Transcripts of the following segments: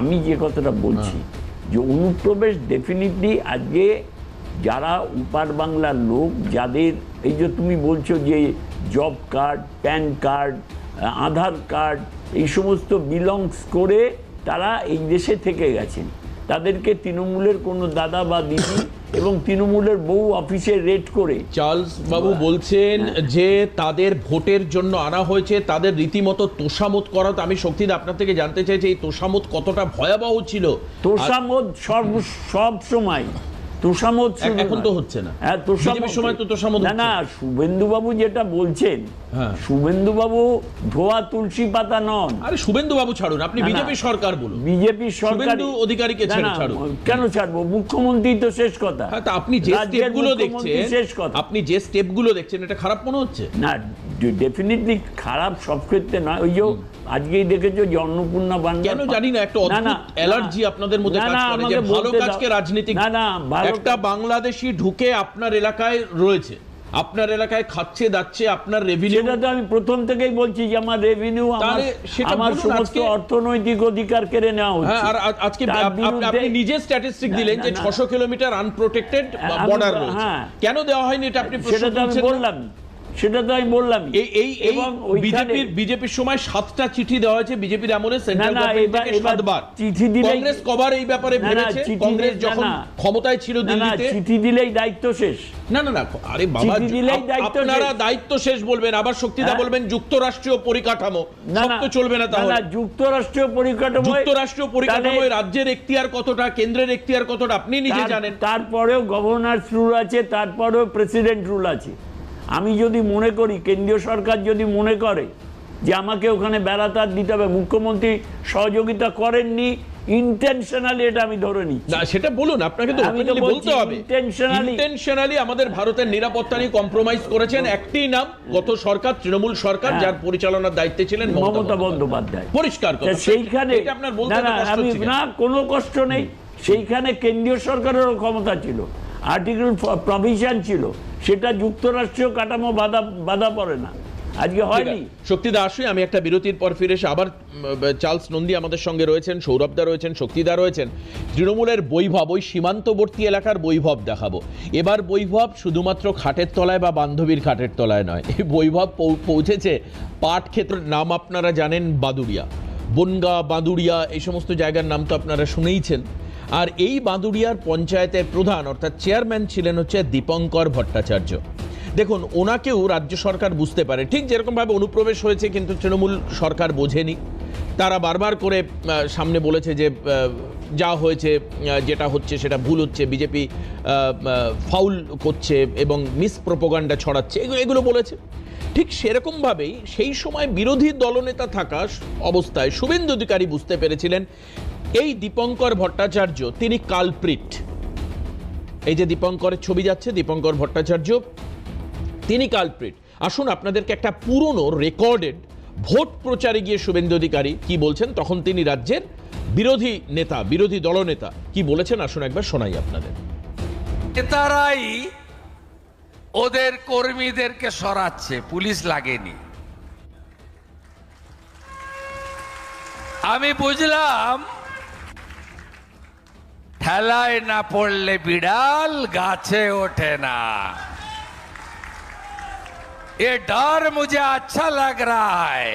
আমি যে কথাটা বলছি যে অনুপ্রবেশ ডেফিনেটলি আজকে যারা উপার বাংলার লোক, যাদের এই যে তুমি বলছো যে জব কার্ড, প্যান কার্ড, আধার কার্ড এই সমস্ত বিলংস করে তারা এই দেশে থেকে গেছেন, তাদেরকে তৃণমূলের কোনো দাদা বা দিদি এবং তৃণমূলের বহু অফিসে রেড করে চার্লস বাবু বলছেন যে তাদের ভোটের জন্য আনা হয়েছে, তাদের রীতিমতো তোষামোদ করা। তো আমি শক্তিদা আপনার থেকে জানতে চাই যে এই তোষামোদ কতটা ভয়াবহ ছিল। তোষামোদ সব সময় তোষামোদ এখন তো হচ্ছে না। হ্যাঁ, বিজেপির সময় তো তোষামোদ না না, শুভেন্দুবাবু যেটা বলছেন, শুভেন্দুবাবু ধোয়া তুলসী পাতা নন। আরে শুভেন্দু বাবু ছাড়ুন, আপনি বিজেপি সরকার বলুন। বিজেপি সরকার শুভেন্দু অধিকারীকে ছাড়ুন। কেন ছাড়বো? মুখ্যমন্ত্রী তো শেষ কথা। হ্যাঁ, তা আপনি যে স্টেপগুলো দেখছেন, আপনি যে স্টেপগুলো দেখছেন, এটা খারাপ মনে হচ্ছে না? ডেফিনেটলি খারাপ সব ক্ষেত্রে নয়। ওই যে আজকেই দেখেছো যে অন্নপূর্ণা বান্ডার, কেন জানি না, একটা অদ্ভুত অ্যালার্জি আপনাদের মধ্যে কাজ করে যে ভালো কাজকে রাজনীতি। একটা বাংলাদেশি ঢুকে আপনার এলাকায় রয়েছে, আপনার এলাকায় খাচ্ছে দাচ্ছে, আপনার রেভিনিউ। সেটা তো আমি প্রথম থেকেই বলছি যে আমার রেভিনিউ, আমার সমস্ত অর্থনৈতিক অধিকার কেড়ে নেওয়া হচ্ছে। আর আজকে আপনি নিজে স্ট্যাটিস্টিক দিলেন যে 600 কিলোমিটার আনপ্রোটেক্টেড বর্ডার রয়েছে, কেন দেওয়া হয়নি এটা আপনি প্রশ্ন করছেন। সেটা তো আমি বললাম। বিজেপির সময় 7টা চিঠি দেওয়া হয়েছে, বিজেপির আমলে সেন্ট্রাল গভর্নমেন্ট থেকে 7বার চিঠি দিলে কংগ্রেস কবার এই ব্যাপারে ভেবেছে? কংগ্রেস যখন ক্ষমতায় ছিল দিল্লিতে, চিঠি দিলেই দায়িত্ব শেষ। না না না, আরে বাবা, আপনারা দায়িত্ব শেষ বলবেন, আবার শক্তিদা বলবেন যুক্তরাষ্ট্রীয় পরিকাঠামো, সব তো চলবে না। তাহলে যুক্তরাষ্ট্রীয় পরিকাঠামোয় রাজ্যের এখতিয়ার কতটা, কেন্দ্রের এখতিয়ার কতটা আপনি নিজে জানেন। তারপরেও গভর্নর রুল আছে, তারপরেও প্রেসিডেন্ট রুল আছে। আমি যদি মনে করি, কেন্দ্রীয় সরকার যদি মনে করে যে আমাকে ওখানে বেড়াতার দিতে হবে, মুখ্যমন্ত্রী সহযোগিতা করেননি ইন্টেনশনালি, এটা আমি ধরে নিচ্ছি। না, সেটা বলুন, আপনাকে তো ওপেনলি বলতে হবে। ইন্টেনশনালি আমাদের ভারতের নিরাপত্তা নিয়ে কম্প্রোমাইজ করেছেন একটি নাম, গত সরকার, তৃণমূল সরকার, যার পরিচালনার দায়িত্বে ছিলেন মমতা বন্দ্যোপাধ্যায়। পরিষ্কার কথা। সেইখানে আপনার বলতে না কোনো কষ্ট নেই, সেইখানে কেন্দ্রীয় সরকারেরও ক্ষমতা ছিল, আর্টিকেল প্রভিশন ছিল, সেটা যুক্তরাষ্ট্রীয় কাঠামো বাধা পড়ে না। আজকে হয়নি। শক্তিদা আসুই, আমি একটা বিরতির পর ফিরে এসে আবার চার্লস নন্দী আমাদের সঙ্গে রয়েছেন, সৌরভদা রয়েছেন, শক্তিদা রয়েছেন। তৃণমূলের বৈভব, ওই সীমান্তবর্তী এলাকার বৈভব দেখাবো। এবার বৈভব শুধুমাত্র খাটের তলায় বা বান্ধবীর খাটের তলায় নয়, এই বৈভব পৌঁছেছে পাট ক্ষেত্রের নাম আপনারা জানেন, বাদুড়িয়া, বনগা, বাদুড়িয়া, এই সমস্ত জায়গার নাম তো আপনারা শুনেইছেন। আর এই বাঁদুড়িয়ার পঞ্চায়েতের প্রধান অর্থাৎ চেয়ারম্যান ছিলেন হচ্ছে দীপঙ্কর ভট্টাচার্য। দেখুন, ওনাকেও রাজ্য সরকার বুঝতে পারে, ঠিক যেরকমভাবে অনুপ্রবেশ হয়েছে কিন্তু তৃণমূল সরকার বোঝেনি। তারা বারবার করে সামনে বলেছে যে যা হয়েছে, যেটা হচ্ছে সেটা ভুল হচ্ছে, বিজেপি ফাউল করছে এবং মিস প্রোপাগান্ডা ছড়াচ্ছে, এগুলো বলেছে। ঠিক সেরকমভাবেই সেই সময় বিরোধী দলনেতা থাকা অবস্থায় শুভেন্দু অধিকারী বুঝতে পেরেছিলেন এই দীপঙ্কর ভট্টাচার্য তিনি কালপ্রিট। এই যে দীপঙ্করের ছবি যাচ্ছে, দীপঙ্কর ভট্টাচার্য তিনি কালপ্রিট। আসুন আপনাদেরকে একটা পুরনো রেকর্ডেড ভোট প্রচারে গিয়ে শুভেন্দু অধিকারী কি বলছেন, তখন তিনি রাজ্যের বিরোধী নেতা, বিরোধী দলনেতা, কি বলেছেন আসুন একবার শোনাই আপনাদের। নেতারাই ওদের কর্মীদেরকে সরাচ্ছে, পুলিশ লাগেনি। আমি বুঝলাম ঠেলায় না পড়লে বিড়াল গাছে ওঠে না। ये डर मुझे अच्छा लग रहा है।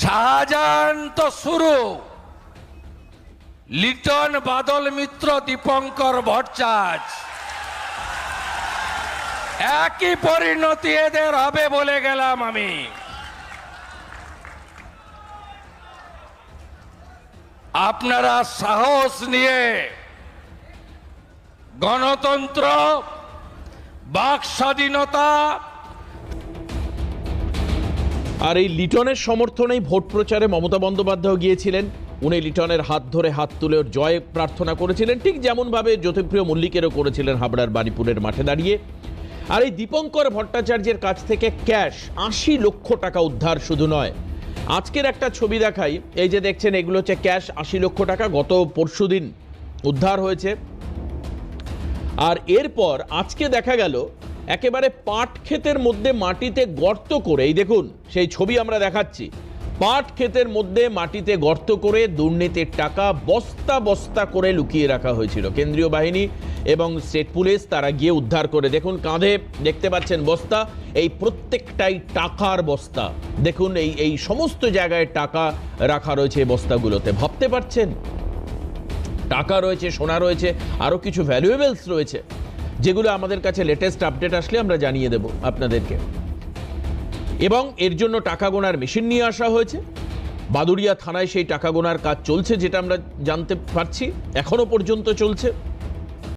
शाहजहां तो शुरू, लिटन, बादल मित्र, दीपंकर भट्टाचार्य, একই পরিণতি এদের হবে বলে গেলাম আমি। আপনারা সাহস নিয়ে গণতন্ত্র, বাক স্বাধীনতা আর এই লিটনের সমর্থনেই ভোট প্রচারে মমতা বন্দ্যোপাধ্যায় গিয়েছিলেন। উনি লিটনের হাত ধরে হাত তুলে জয় প্রার্থনা করেছিলেন, ঠিক যেমনভাবে জ্যোতিপ্রিয় মল্লিকেরও করেছিলেন হাবড়ার বাণীপুরের মাঠে দাঁড়িয়ে। আর এই দীপঙ্কর ভট্টাচার্যের কাছ থেকে ক্যাশ 80 লক্ষ টাকা উদ্ধার শুধু নয়, আজকের একটা ছবি দেখাই, এই যে দেখছেন এগুলো হচ্ছে ক্যাশ 80 লক্ষ টাকা গত পরশুদিন উদ্ধার হয়েছে। আর এরপর আজকে দেখা গেল একেবারে পাট ক্ষেতের মধ্যে মাটিতে গর্ত করে, এই দেখুন সেই ছবি আমরা দেখাচ্ছি, পাট ক্ষেতের মধ্যে মাটিতে গর্ত করে দুর্নীতির টাকা বস্তা বস্তা করে লুকিয়ে রাখা হয়েছিল। কেন্দ্রীয় বাহিনী এবং স্টেট পুলিশ তারা গিয়ে উদ্ধার করে, দেখুন কাঁধে দেখতে পাচ্ছেন বস্তা, এই প্রত্যেকটাই টাকার বস্তা। দেখুন এই সমস্ত জায়গায় টাকা রাখা রয়েছে এই বস্তাগুলোতে। ভাবতে পারছেন, টাকা রয়েছে, সোনা রয়েছে, আরও কিছু ভ্যালুয়েবলস রয়েছে, যেগুলো আমাদের কাছে লেটেস্ট আপডেট আসলে আমরা জানিয়ে দেব আপনাদেরকে। এবং এর জন্য টাকা গোনার মেশিন নিয়ে আসা হয়েছে। বাদুড়িয়া থানায় সেই টাকা গোনার কাজ চলছে, যেটা আমরা জানতে পারছি, এখনো পর্যন্ত চলছে।